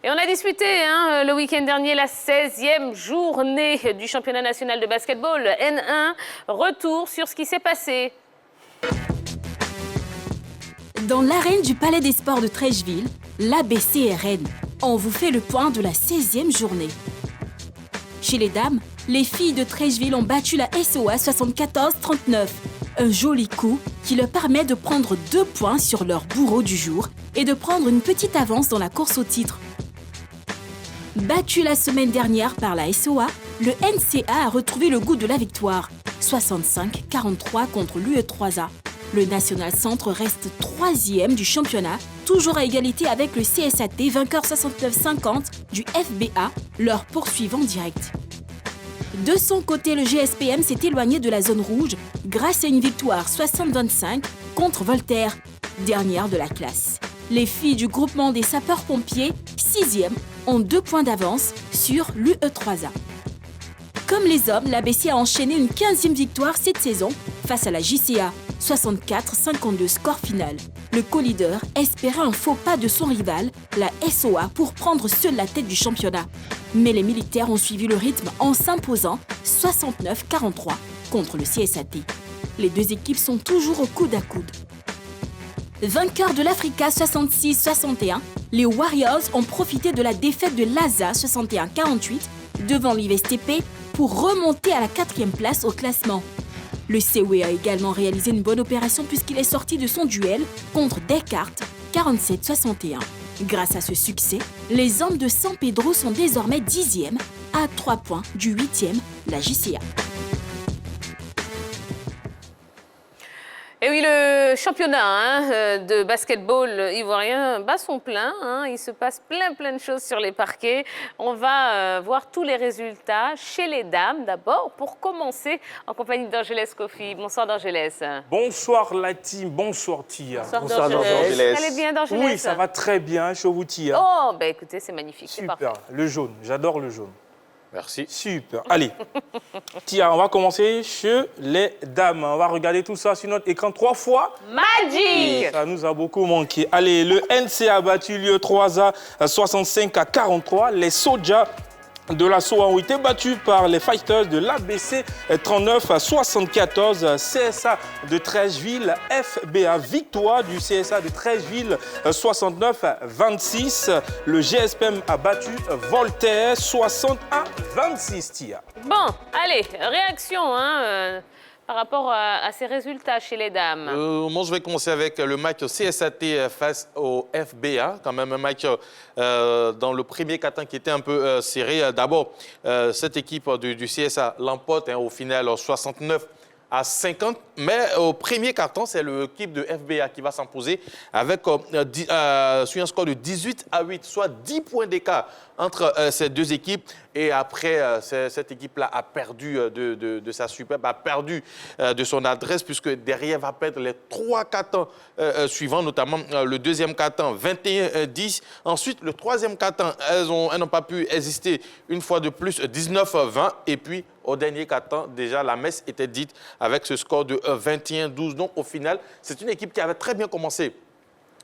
Et on a disputé le week-end dernier la 16e journée du championnat national de basketball N1. Retour sur ce qui s'est passé. Dans l'arène du Palais des Sports de Trècheville, l'ABCRN, on vous fait le point de la 16e journée. Chez les dames, les filles de Trècheville ont battu la SOA 74-39. Un joli coup qui leur permet de prendre 2 points sur leur bourreau du jour et de prendre une petite avance dans la course au titre. Battu la semaine dernière par la SOA, le NCA a retrouvé le goût de la victoire, 65-43 contre l'UE3A. Le National Centre reste 3e du championnat, toujours à égalité avec le CSAT, vainqueur 69-50 du FBA, leur poursuivant direct. De son côté, le GSPM s'est éloigné de la zone rouge grâce à une victoire 60-25 contre Voltaire, dernière de la classe. Les filles du groupement des sapeurs-pompiers, 6e, ont 2 points d'avance sur l'UE3A. Comme les hommes, l'ABC a enchaîné une 15e victoire cette saison face à la JCA, 64-52 score final. Le co-leader espérait un faux pas de son rival, la SOA, pour prendre seule la tête du championnat. Mais les militaires ont suivi le rythme en s'imposant 69-43 contre le CSAT. Les deux équipes sont toujours au coude à coude. Vainqueurs de l'Africa 66-61, les Warriors ont profité de la défaite de l'ASA 61-48 devant l'IVSTP pour remonter à la 4e place au classement. Le COE a également réalisé une bonne opération puisqu'il est sorti de son duel contre Descartes 47-61. Grâce à ce succès, les hommes de San Pedro sont désormais 10e à 3 points du 8e, la JCA. Et oui, le championnat de basketball ivoirien bat son plein. Il se passe plein de choses sur les parquets. On va voir tous les résultats chez les dames d'abord, pour commencer en compagnie d'Angelès Kofi. Bonsoir d'Angelès. Bonsoir la team, bonsoir Tia. Bonsoir d'Angelès. Vous allez bien d'Angelès? Oui, ça va très bien, chez vous Tia. Oh, ben écoutez, c'est magnifique. Super, le jaune, j'adore le jaune. Merci. Super. Allez, Tia, on va commencer chez les dames. On va regarder tout ça sur notre écran 3 fois. Magic! Ça nous a beaucoup manqué. Allez, le NCA a battu l'UE3A 65-43. Les Soja de la SOA ont été battus par les Fighters de l'ABC 39-74. CSA de Trècheville, FBA, victoire du CSA de Trècheville 69-26. Le GSPM a battu Voltaire 60-26. Tia. Bon, allez, réaction par rapport à ces résultats chez les dames. Moi, je vais commencer avec le match CSAT face au FBA. Quand même un match dans le premier quart-temps qui était un peu serré. D'abord, cette équipe du CSA l'emporte au final 69-50. Mais au premier quart-temps, c'est l'équipe de FBA qui va s'imposer avec sur un score de 18-8, soit 10 points d'écart entre ces deux équipes. Et après, cette équipe-là a perdu de sa superbe, a perdu de son adresse, puisque derrière va perdre les 3 quart-temps suivants, notamment le deuxième quart-temps, 21-10. Ensuite, le troisième quart-temps, elles n'ont pas pu exister une fois de plus, 19-20. Et puis, au dernier quart-temps, déjà, la messe était dite avec ce score de 21-12. Donc, au final, c'est une équipe qui avait très bien commencé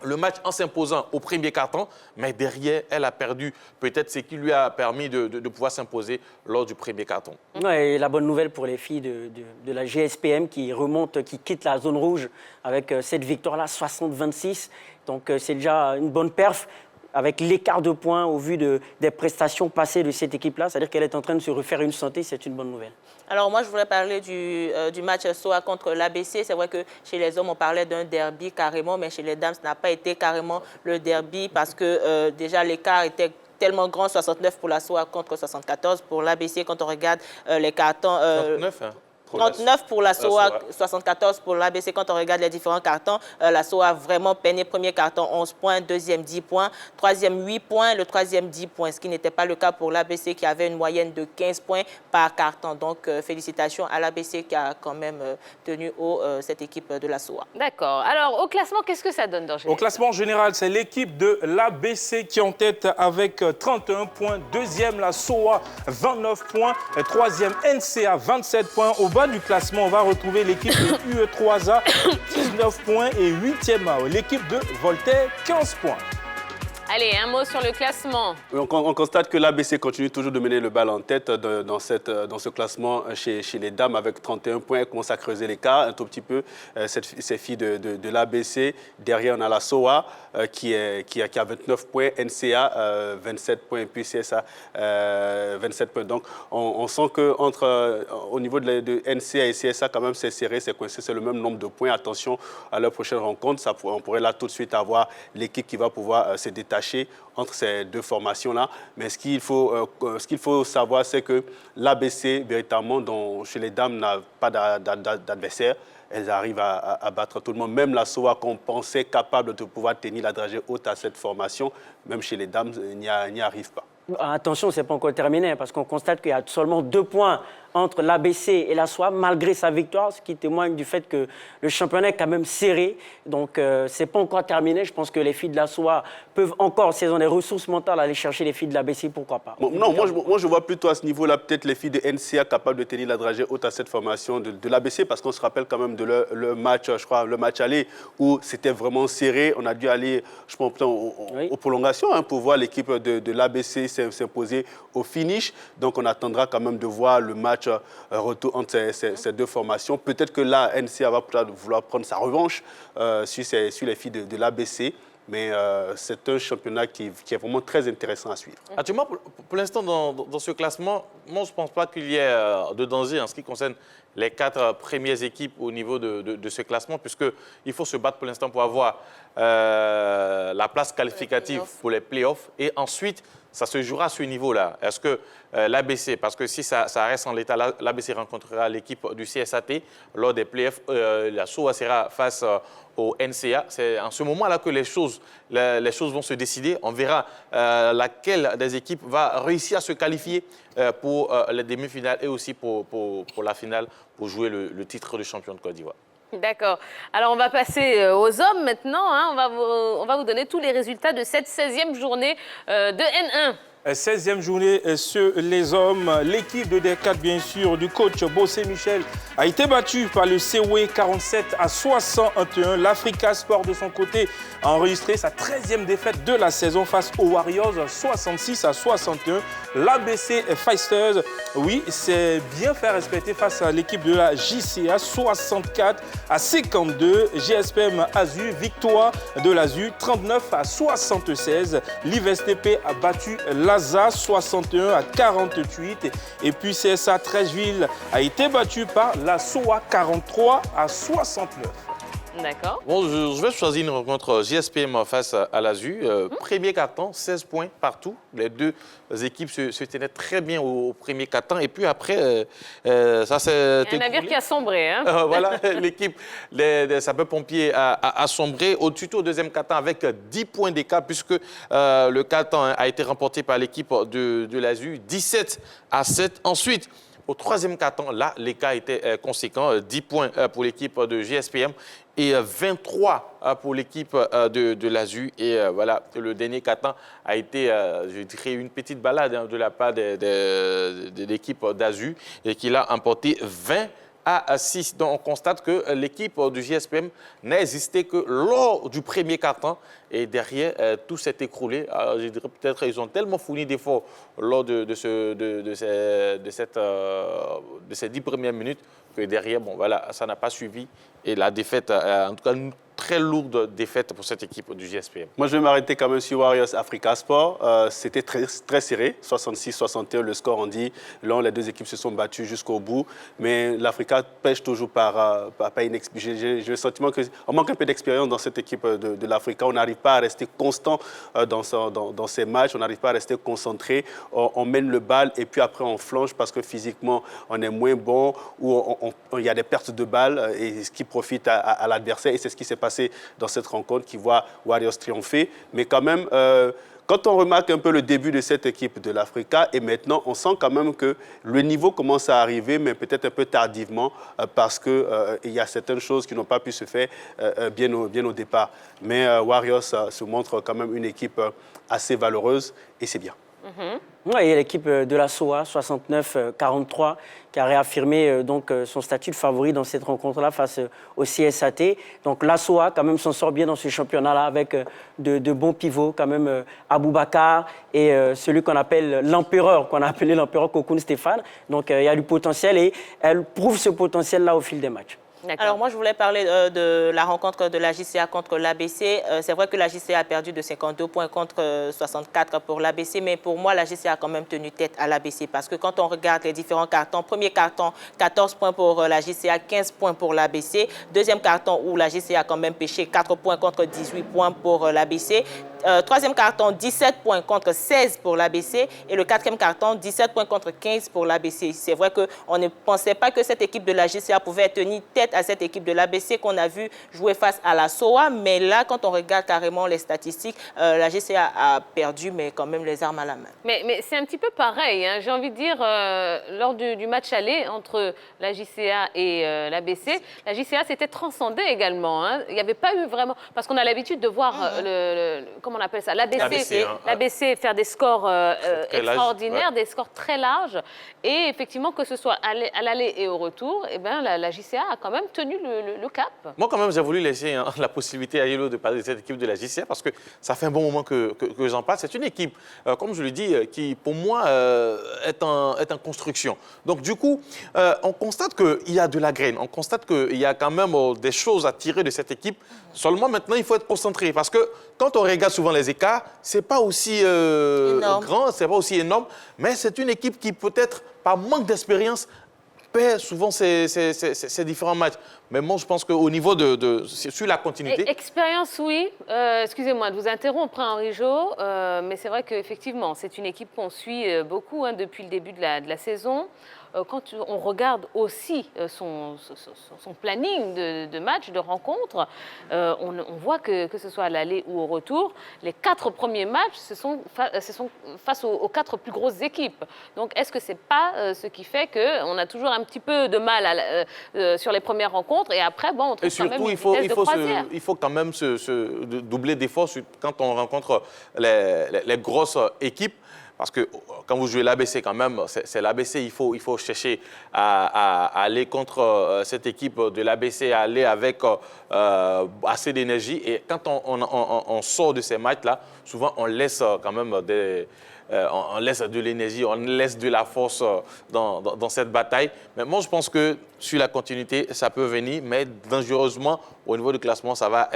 le match en s'imposant au premier quart-temps, mais derrière, elle a perdu peut-être ce qui lui a permis de pouvoir s'imposer lors du premier quart-temps. Ouais, et la bonne nouvelle pour les filles de la GSPM qui remontent, qui quittent la zone rouge avec cette victoire-là, 60-26. Donc, c'est déjà une bonne perf avec l'écart de points au vu des prestations passées de cette équipe-là. C'est-à-dire qu'elle est en train de se refaire une santé, c'est une bonne nouvelle. Alors moi, je voulais parler du match SOA contre l'ABC. C'est vrai que chez les hommes, on parlait d'un derby carrément, mais chez les dames, ça n'a pas été carrément le derby parce que déjà l'écart était tellement grand, 69 pour la SOA contre 74 pour l'ABC. Quand on regarde les cartons... 39, 39 pour la SOA, 74 pour l'ABC. Quand on regarde les différents cartons, la SOA a vraiment peiné. Premier carton, 11 points. Deuxième, 10 points. Troisième, 8 points. Le troisième, 10 points. Ce qui n'était pas le cas pour l'ABC qui avait une moyenne de 15 points par carton. Donc, félicitations à l'ABC qui a quand même tenu haut cette équipe de la SOA. D'accord. Alors, au classement, qu'est-ce que ça donne d'Angers? Au classement général, c'est l'équipe de l'ABC qui est en tête avec 31 points. Deuxième, la SOA, 29 points. Troisième, NCA, 27 points. Au bas du classement, on va retrouver l'équipe de UE3A, 19 points. Et huitième, l'équipe de Voltaire, 15 points. Allez, un mot sur le classement. On constate que l'ABC continue toujours de mener le bal en tête dans ce classement chez les dames avec 31 points. Elle commence à creuser l'écart un tout petit peu, ces filles de l'ABC. Derrière, on a la SOA qui a 29 points, NCA 27 points et puis CSA 27 points. Donc, on sent qu'au niveau de NCA et CSA, quand même, c'est serré, c'est coincé, c'est le même nombre de points. Attention à leur prochaine rencontre. On pourrait là tout de suite avoir l'équipe qui va pouvoir se détacher entre ces deux formations-là. Mais ce qu'il faut savoir, c'est que l'ABC, véritablement, chez les dames, n'a pas d'adversaire. Elles arrivent à battre tout le monde. Même la SOA, qu'on pensait capable de pouvoir tenir la dragée haute à cette formation, même chez les dames, n'y arrive pas. Attention, ce n'est pas encore terminé, parce qu'on constate qu'il y a seulement 2 points entre l'ABC et la SOA, malgré sa victoire, ce qui témoigne du fait que le championnat est quand même serré. Donc, ce n'est pas encore terminé. Je pense que les filles de la SOA peuvent encore, si elles ont des ressources mentales, aller chercher les filles de l'ABC, pourquoi pas. Bon, non, moi, je vois plutôt à ce niveau-là, peut-être les filles de NCA capables de tenir la dragée haute à cette formation de l'ABC, parce qu'on se rappelle quand même de le match, je crois, le match aller, où c'était vraiment serré. On a dû aller, je pense, aux prolongations pour voir l'équipe de l'ABC s'imposer au finish. Donc, on attendra quand même de voir le match retour entre ces deux formations. Peut-être que là, NCA va vouloir prendre sa revanche sur les filles de l'ABC. Mais c'est un championnat qui est vraiment très intéressant à suivre. Actuellement, pour l'instant, dans ce classement, moi, je ne pense pas qu'il y ait de danger en ce qui concerne les 4 premières équipes au niveau de ce classement, puisqu'il faut se battre pour l'instant pour avoir la place qualificative pour les playoffs. Et ensuite, ça se jouera à ce niveau-là. Est-ce que l'ABC, parce que si ça reste en l'état, l'ABC rencontrera l'équipe du CSAT lors des playoffs, la SOA sera face au NCA. C'est en ce moment-là que les choses vont se décider. On verra laquelle des équipes va réussir à se qualifier pour les demi-finales et aussi pour la finale, pour jouer le titre de champion de Côte d'Ivoire. D'accord. Alors, on va passer aux hommes maintenant. On va vous donner tous les résultats de cette 16e journée de N1. 16e journée sur les hommes. L'équipe de D4, bien sûr, du coach Bossé Michel a été battue par le COE 47-61. L'Africa Sport, de son côté, a enregistré sa 13e défaite de la saison face aux Warriors 66-61. L'ABC Feisters, oui, s'est bien fait respecter face à l'équipe de la JCA 64-52. GSPM Azur, victoire de l'Azur 39-76. L'IVSTP a battu Laza 61-48 et puis CSA Trècheville a été battu par la SOA 43-69. D'accord. Bon, je vais choisir une rencontre JSPM face à l'Azur. Premier quart-temps, 16 points partout. Les deux équipes se tenaient très bien au premier quart-temps. Et puis après, ça s'est écoulé. Un navire qui a sombré. Voilà, l'équipe des sapeurs-pompiers a sombré au deuxième quart-temps avec 10 points d'écart puisque le quart-temps a été remporté par l'équipe de l'Azur, 17-7. Ensuite, au troisième quart-temps, là, l'écart était conséquent, 10 points pour l'équipe de GSPM et 23 pour l'équipe de l'Azur. Et voilà, le dernier quart-temps a été, je dirais, une petite balade de la part de l'équipe d'Azur et qui l'a emporté 20-6. Donc, on constate que l'équipe du JSPM n'a existé que lors du premier quart-temps et derrière, tout s'est écroulé. Alors, je dirais peut-être qu'ils ont tellement fourni d'efforts lors de ces 10 premières minutes que derrière, bon, voilà, ça n'a pas suivi. Et la défaite, en tout cas, une très lourde défaite pour cette équipe du JSPM. Moi, je vais m'arrêter quand même sur Warriors Africa Sport. C'était très serré, 66-61 le score, on dit. Là, les deux équipes se sont battues jusqu'au bout. Mais l'Africa pêche toujours par inexpérience. J'ai le sentiment qu'on manque un peu d'expérience dans cette équipe de l'Africa. On n'arrive pas à rester constant dans ces matchs. On n'arrive pas à rester concentré. On mène le bal et puis après, on flanche parce que physiquement, on est moins bon ou il y a des pertes de balles et ce qui profite à l'adversaire. Et c'est ce qui s'est passé dans cette rencontre qui voit Warriors triompher. Mais quand même, quand on remarque un peu le début de cette équipe de l'Africa, et maintenant, on sent quand même que le niveau commence à arriver, mais peut-être un peu tardivement, parce qu'il y a certaines choses qui n'ont pas pu se faire bien au départ. Mais Warriors se montre quand même une équipe assez valeureuse, et c'est bien. Ouais, et l'équipe de la SOA, 69-43, qui a réaffirmé son statut de favori dans cette rencontre-là face au CSAT. Donc la SOA, quand même, s'en sort bien dans ce championnat-là avec de bons pivots, quand même, Aboubacar et celui qu'on appelle l'empereur, qu'on a appelé l'empereur Kokoun Stéphane. Donc il y a du potentiel et elle prouve ce potentiel-là au fil des matchs. Alors moi, je voulais parler de la rencontre de la JCA contre l'ABC. C'est vrai que la JCA a perdu de 52 points contre 64 pour l'ABC, mais pour moi, la JCA a quand même tenu tête à l'ABC parce que quand on regarde les différents cartons, premier carton, 14 points pour la JCA, 15 points pour l'ABC. Deuxième carton où la JCA a quand même pêché 4 points contre 18 points pour l'ABC. Troisième carton, 17 points contre 16 pour l'ABC. Et le quatrième carton, 17 points contre 15 pour l'ABC. C'est vrai qu'on ne pensait pas que cette équipe de la JCA pouvait tenir tête à cette équipe de l'ABC qu'on a vu jouer face à la SOA. Mais là, quand on regarde carrément les statistiques, la JCA a perdu, mais quand même les armes à la main. Mais c'est un petit peu pareil, hein. J'ai envie de dire, lors du match aller entre la JCA et l'ABC, la JCA s'était transcendée également. Hein. Il n'y avait pas eu vraiment... Parce qu'on a l'habitude de voir comment on appelle ça, l'ABC faire des scores extraordinaires, des scores très larges. Et effectivement, que ce soit à l'aller et au retour, eh ben, la JCA a quand même tenu le cap. Moi, quand même, j'ai voulu laisser la possibilité à Yelo de parler de cette équipe de la JCA parce que ça fait un bon moment que j'en parle. C'est une équipe, comme je le dis, qui, pour moi, est en construction. Donc, du coup, on constate qu'il y a de la graine. On constate qu'il y a quand même des choses à tirer de cette équipe. Seulement, maintenant, il faut être concentré parce que quand on regarde souvent les écarts, ce n'est pas aussi grand, ce n'est pas aussi énorme, mais c'est une équipe qui, peut-être, par manque d'expérience, perd souvent ces différents matchs. Mais moi, je pense qu'au niveau sur la continuité... Expérience, oui. Excusez-moi de vous interrompre, Henri Jo, mais c'est vrai qu'effectivement, c'est une équipe qu'on suit beaucoup depuis le début de la saison. Quand on regarde aussi son planning de matchs, de rencontres, on voit que ce soit à l'aller ou au retour, les 4 premiers matchs, ce sont face aux 4 plus grosses équipes. Donc, est-ce que ce n'est pas ce qui fait qu'on a toujours un petit peu de mal sur les premières rencontres et après, bon, on trouve quand même une vitesse de croisière. Il faut quand même doubler d'efforts quand on rencontre les grosses équipes. Parce que quand vous jouez l'ABC, quand même, c'est l'ABC. Il faut chercher à aller contre cette équipe de l'ABC, à aller avec assez d'énergie. Et quand on sort de ces matchs-là, souvent, on laisse quand même on laisse de l'énergie, on laisse de la force dans cette bataille. Mais moi, je pense que sur la continuité, ça peut venir, mais dangereusement, au niveau du classement, ça va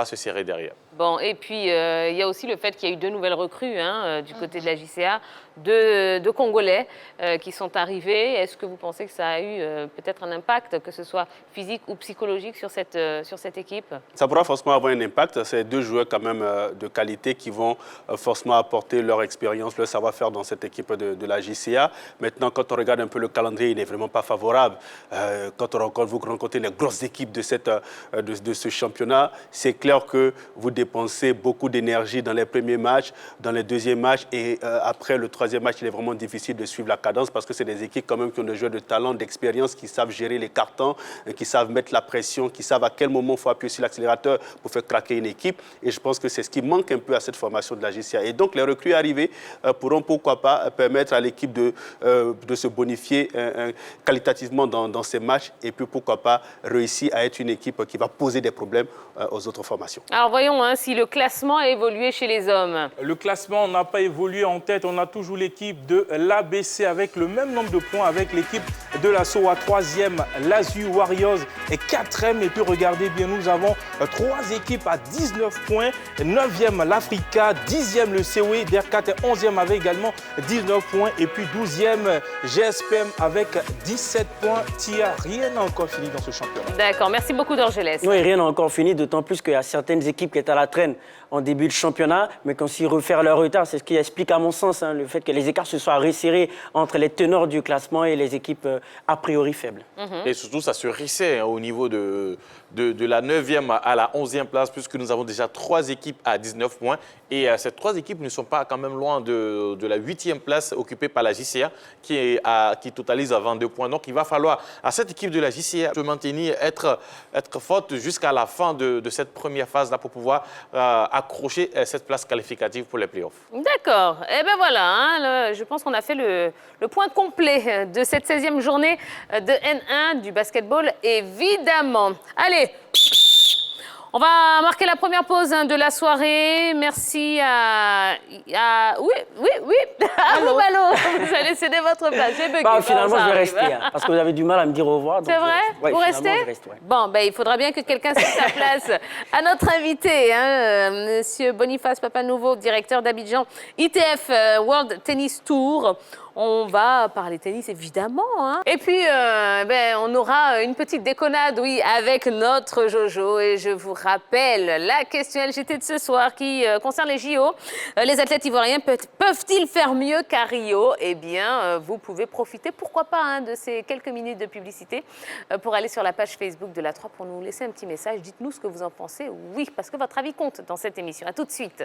se serrer derrière. Bon, et puis, il y a aussi le fait qu'il y a eu 2 nouvelles recrues du côté de la JCA, 2 Congolais qui sont arrivés. Est-ce que vous pensez que ça a eu peut-être un impact, que ce soit physique ou psychologique, sur cette équipe? Ça pourra forcément avoir un impact. C'est 2 joueurs quand même de qualité qui vont forcément apporter leur expérience, leur savoir-faire dans cette équipe de la JCA. Maintenant, quand on regarde un peu le calendrier, il n'est vraiment pas favorable. Quand vous rencontrez les grosses équipes de ce championnat, c'est clair que vous dépensez beaucoup d'énergie dans les premiers matchs, dans les deuxièmes matchs et après le troisième match, il est vraiment difficile de suivre la cadence parce que c'est des équipes quand même qui ont des joueurs de talent, d'expérience, qui savent gérer les cartons, qui savent mettre la pression, qui savent à quel moment il faut appuyer sur l'accélérateur pour faire craquer une équipe. Et je pense que c'est ce qui manque un peu à cette formation de la JCA. Et donc, les recrues arrivées pourront pourquoi pas permettre à l'équipe de se bonifier qualitativement dans ces matchs et puis pourquoi pas réussir à être une équipe qui va poser des problèmes aux autres formations. Alors voyons si le classement a évolué chez les hommes. Le classement n'a pas évolué en tête. On a toujours l'équipe de l'ABC avec le même nombre de points avec l'équipe de la SOA 3e, l'Azur Warriors est 4e. Et puis regardez bien, nous avons 3 équipes à 19 points. 9e l'Africa, 10e le COE, DER4 est 11e avec également 19 points. Et puis 12e GSPM avec 17 points. Tia, rien n'a encore fini dans ce championnat. D'accord, merci beaucoup d'Orgelès. Oui, rien n'a encore fini, d'autant plus qu'il y a certaines équipes qui étaient à la traîne en début de championnat, mais qu'on s'y refaire leur retard. C'est ce qui explique à mon sens le fait que les écarts se soient resserrés entre les teneurs du classement et les équipes a priori faibles. Et surtout, ça se rissait au niveau de de la 9e à la 11e place, puisque nous avons déjà 3 équipes à 19 points. Et ces 3 équipes ne sont pas quand même loin de la 8e place occupée par la JCA, qui totalise à 22 points. Donc, il va falloir à cette équipe de la JCA se maintenir, être forte jusqu'à la fin de cette première phase-là pour pouvoir accrocher cette place qualificative pour les playoffs. D'accord. Et bien voilà, hein, je pense qu'on a fait le point complet de cette 16e journée de N1 du basketball, évidemment. Allez, on va marquer la première pause de la soirée. Merci à oui. Allô, Malo, vous allez céder votre place. J'ai bugué. Finalement, je vais rester, hein, parce que vous avez du mal à me dire au revoir. C'est vrai? Ouais, vous restez? je reste, ouais. Bon, ben, il faudra bien que quelqu'un cède sa place à notre invité, hein, Monsieur Boniface Papanouveau, directeur d'Abidjan ITF World Tennis Tour. On va parler tennis, évidemment. Hein. Et puis, on aura une petite déconnade, oui, avec notre Jojo. Et je vous rappelle la question LGT de ce soir qui concerne les JO. Les athlètes ivoiriens peuvent-ils faire mieux qu'à Rio? Eh bien, vous pouvez profiter, pourquoi pas, hein, de ces quelques minutes de publicité pour aller sur la page Facebook de la 3 pour nous laisser un petit message. Dites-nous ce que vous en pensez. Oui, parce que votre avis compte dans cette émission. À tout de suite.